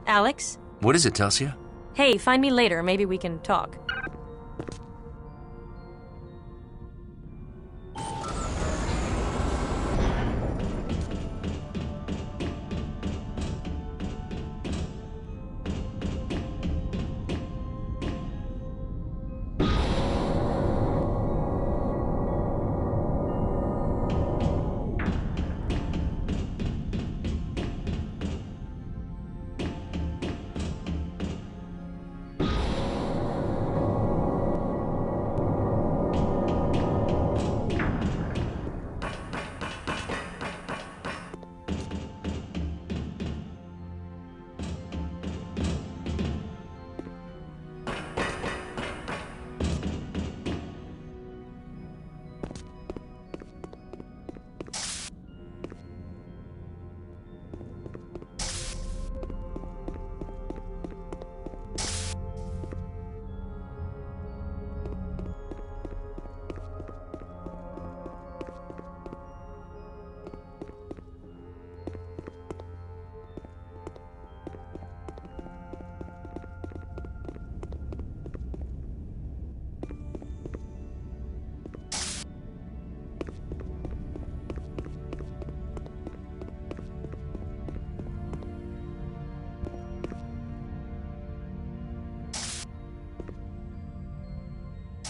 Alex? What is it, Telsia? Hey, find me later. Maybe we can talk.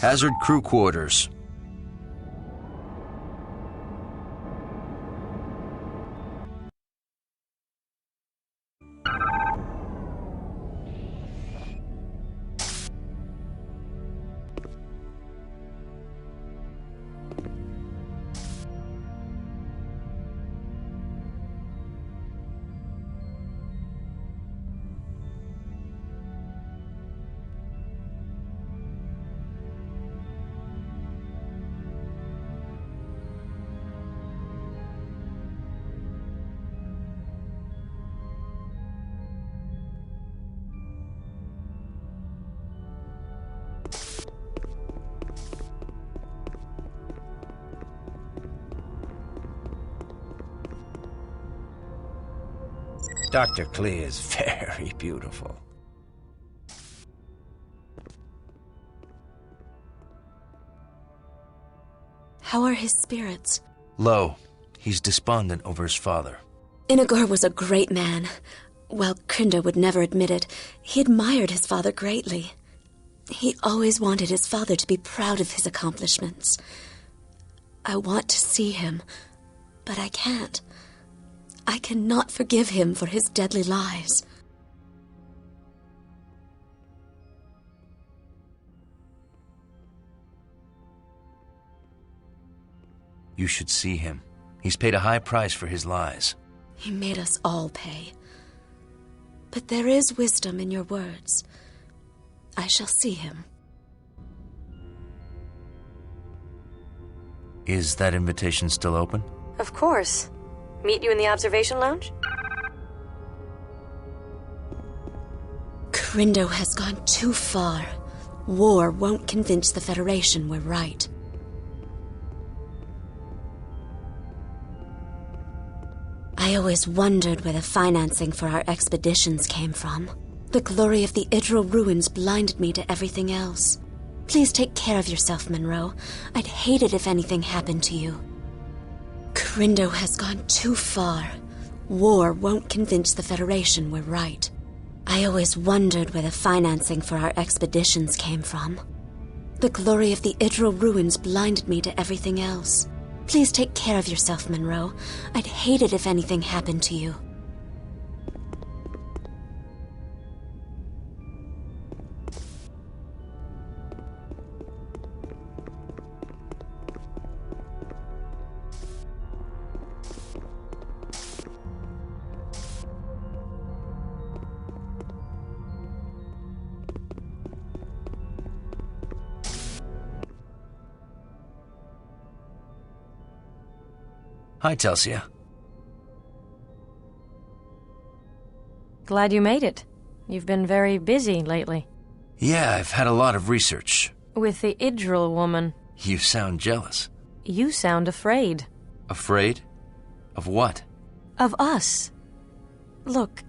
Hazard crew quarters. Dr. Klee is very beautiful. How are his spirits? Low. He's despondent over his father. Inagor was a great man. While Krinder would never admit it, he admired his father greatly. He always wanted his father to be proud of his accomplishments. I want to see him, but I can't. I cannot forgive him for his deadly lies. You should see him. He's paid a high price for his lies. He made us all pay. But there is wisdom in your words. I shall see him. Is that invitation still open? Of course. Meet you in the observation lounge? Krindo has gone too far. War won't convince the Federation we're right. I always wondered where the financing for our expeditions came from. The glory of the Idril ruins blinded me to everything else. Please take care of yourself, Monroe. I'd hate it if anything happened to you. Krindo has gone too far. War won't convince the Federation we're right. I always wondered where the financing for our expeditions came from. The glory of the Idril ruins blinded me to everything else. Please take care of yourself, Monroe. I'd hate it if anything happened to you. Hi, Telsia. Glad you made it. You've been very busy lately. Yeah, I've had a lot of research. With the Idril woman. You sound jealous. You sound afraid. Afraid? Of what? Of us. Look,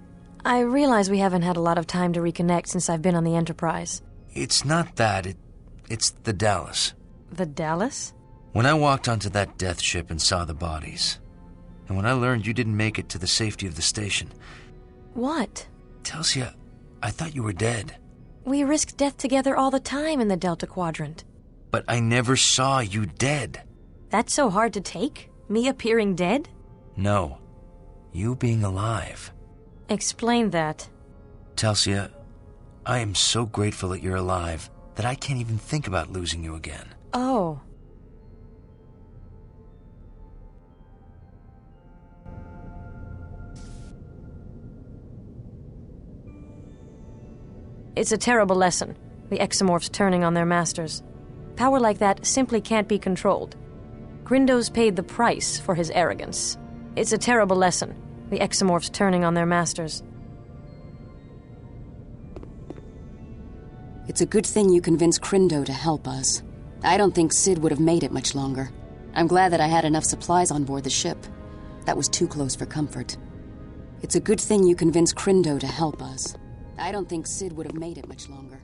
I realize we haven't had a lot of time to reconnect since I've been on the Enterprise. It's not that. It's the Dallas. The Dallas? When I walked onto that death ship and saw the bodies, and when I learned you didn't make it to the safety of the station... What? Telsia, I thought you were dead. We risk death together all the time in the Delta Quadrant. But I never saw you dead. That's so hard to take? Me appearing dead? No. You being alive. Explain that. Telsia, I am so grateful that you're alive that I can't even think about losing you again. Oh. It's a terrible lesson, the exomorphs turning on their masters. Power like that simply can't be controlled. Grindo's paid the price for his arrogance. It's a terrible lesson, the exomorphs turning on their masters. It's a good thing you convinced Grindo to help us. I don't think Sid would have made it much longer. I'm glad that I had enough supplies on board the ship. That was too close for comfort. It's a good thing you convinced Grindo to help us. I don't think Sid would have made it much longer.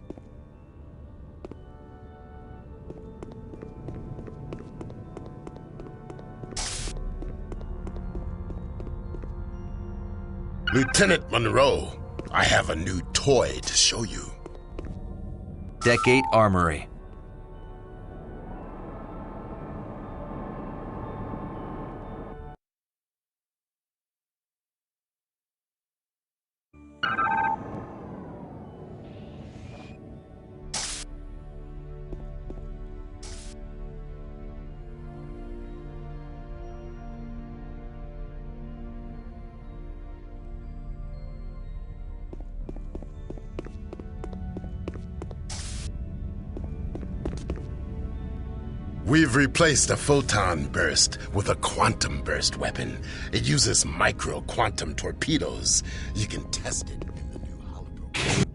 Lieutenant Monroe, I have a new toy to show you. Deck 8 Armory. We've replaced a photon burst with a quantum burst weapon. It uses micro-quantum torpedoes. You can test it in the new holoprogram.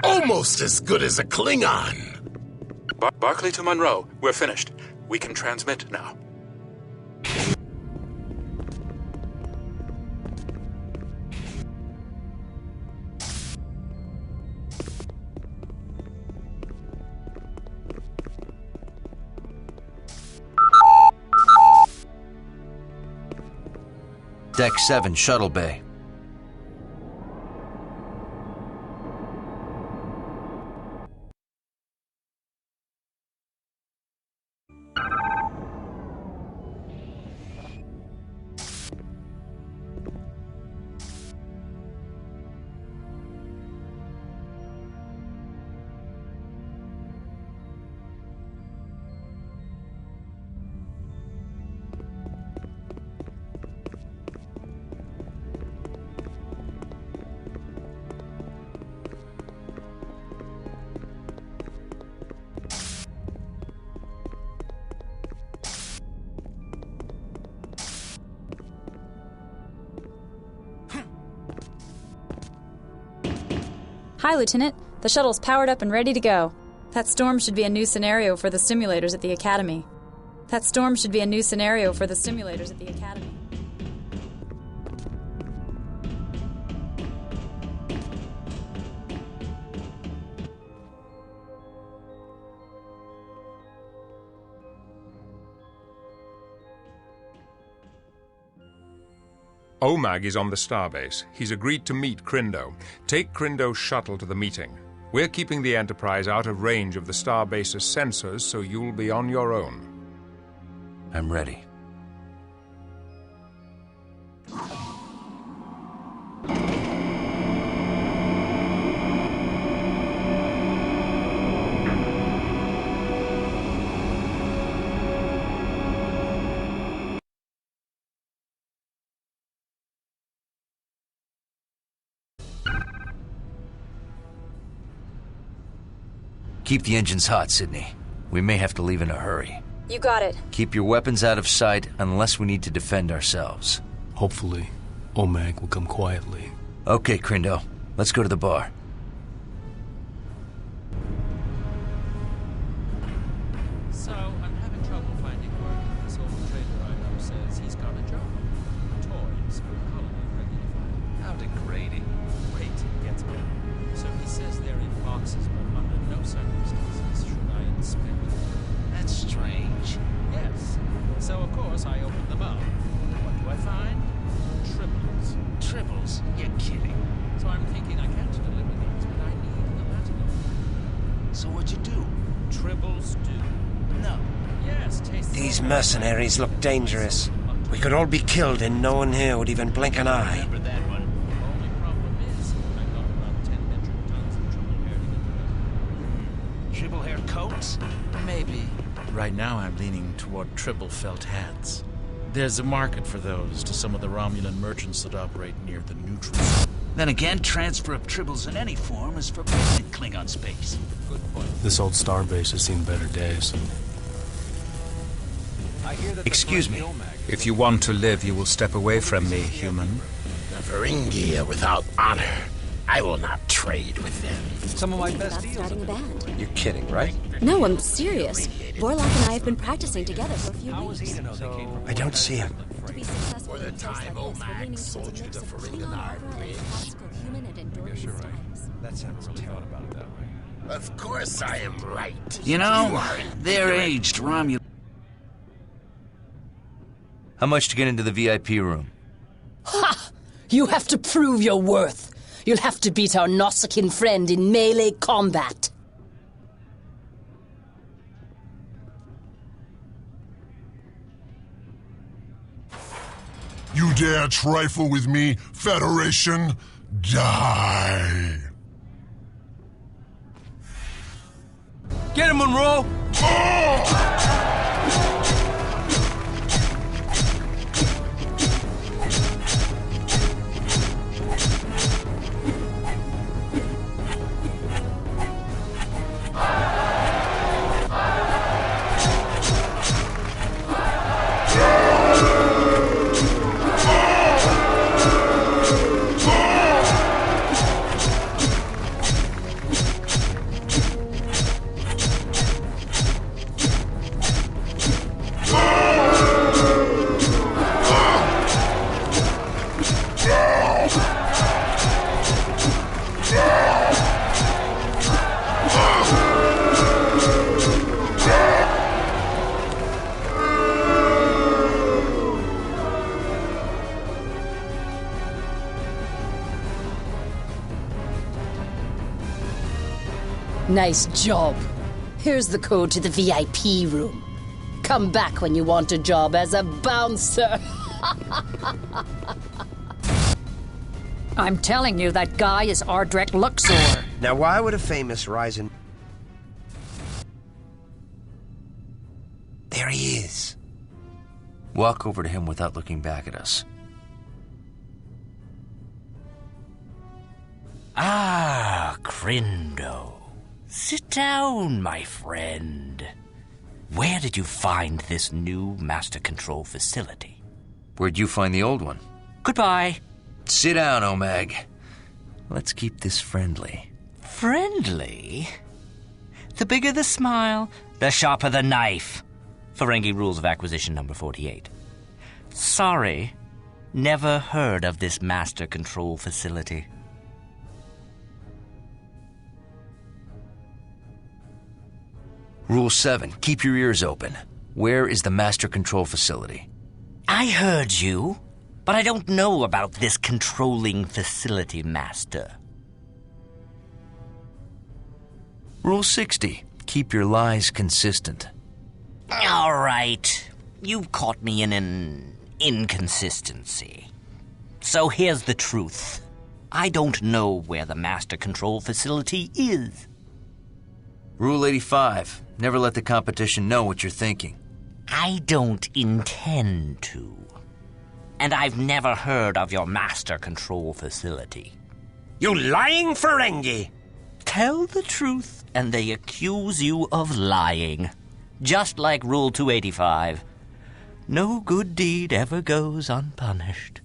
Almost as good as a Klingon. Barclay to Monroe, we're finished. We can transmit now. Deck 7 Shuttle Bay. Hi, Lieutenant. The shuttle's powered up and ready to go. That storm should be a new scenario for the simulators at the Academy. That storm should be a new scenario for the simulators at the Academy. OMAG is on the starbase. He's agreed to meet Crindo. Take Crindo's shuttle to the meeting. We're keeping the Enterprise out of range of the starbase's sensors, so you'll be on your own. I'm ready. Keep the engines hot, Sydney. We may have to leave in a hurry. You got it. Keep your weapons out of sight unless we need to defend ourselves. Hopefully, OMAG will come quietly. Okay, Crindo. Let's go to the bar. So, I'm having trouble finding work. This old trader I know says he's got a job. Toys for colony regular fire. How degrading. Wait, it gets better. So he says they're in boxes, but under no circumstances should I inspect them. That's strange. Yes. So, of course, I opened them up. What do I find? Triples. Triples? You're kidding. So I'm thinking I can't deliver these, but I need the latitude. So what'd you do? Triples do. No. Yes, taste These mercenaries look dangerous. We could all be killed and no one here would even blink an eye. Remember that one. Only problem is, I've got about 10 metric tons of triple hair to get to Triple hair coats? Maybe. Right now I'm leaning toward triple felt hats. There's a market for those to some of the Romulan merchants that operate near the neutral zone. Then again, transfer of tribbles in any form is forbidden in Klingon space. Good point. This old starbase has seen better days. Excuse me. If you want to live, you will step away from me, human. The Ferengi without honor. I will not trade with them. Some of my best deals. Starting a band. You're kidding, right? No, I'm serious. Vorlok and I have been practicing together for a few weeks. I don't see him. To be successful For the in a place time like this, we're leaning OMAG towards a sold you mix the of Ferengi Klingon art horror and classical human and Andorian styles. That sounds terrible. Of course I am right. You know, they're aged Romulan. How much to get into the VIP room? Ha! You have to prove your worth. You'll have to beat our Nausicaan friend in melee combat. You dare trifle with me, Federation? Die! Get him, Monroe! Nice job. Here's the code to the VIP room. Come back when you want a job as a bouncer. I'm telling you, that guy is Ardrek Luxor. Now, why would a famous rising... There he is. Walk over to him without looking back at us. Ah, Crindo. Sit down, my friend. Where did you find this new master control facility? Where'd you find the old one? Goodbye. Sit down, OMAG. Let's keep this friendly. Friendly? The bigger the smile, the sharper the knife. Ferengi Rules of Acquisition number 48. Sorry, never heard of this master control facility. Rule 7. Keep your ears open. Where is the master control facility? I heard you, but I don't know about this controlling facility, Master. Rule 60. Keep your lies consistent. All right. You've caught me in an inconsistency. So here's the truth. I don't know where the master control facility is. Rule 85. Never let the competition know what you're thinking. I don't intend to. And I've never heard of your master control facility. You lying Ferengi! Tell the truth, and they accuse you of lying. Just like Rule 285. No good deed ever goes unpunished.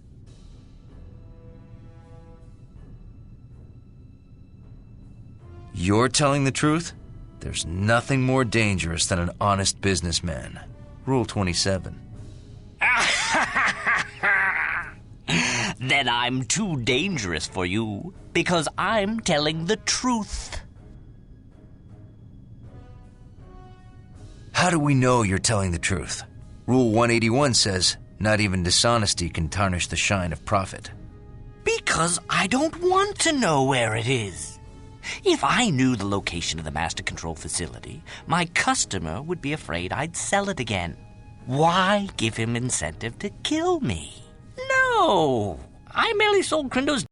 You're telling the truth? There's nothing more dangerous than an honest businessman. Rule 27. Then I'm too dangerous for you, because I'm telling the truth. How do we know you're telling the truth? Rule 181 says, not even dishonesty can tarnish the shine of profit. Because I don't want to know where it is. If I knew the location of the master control facility, my customer would be afraid I'd sell it again. Why give him incentive to kill me? No! I merely sold Crindo's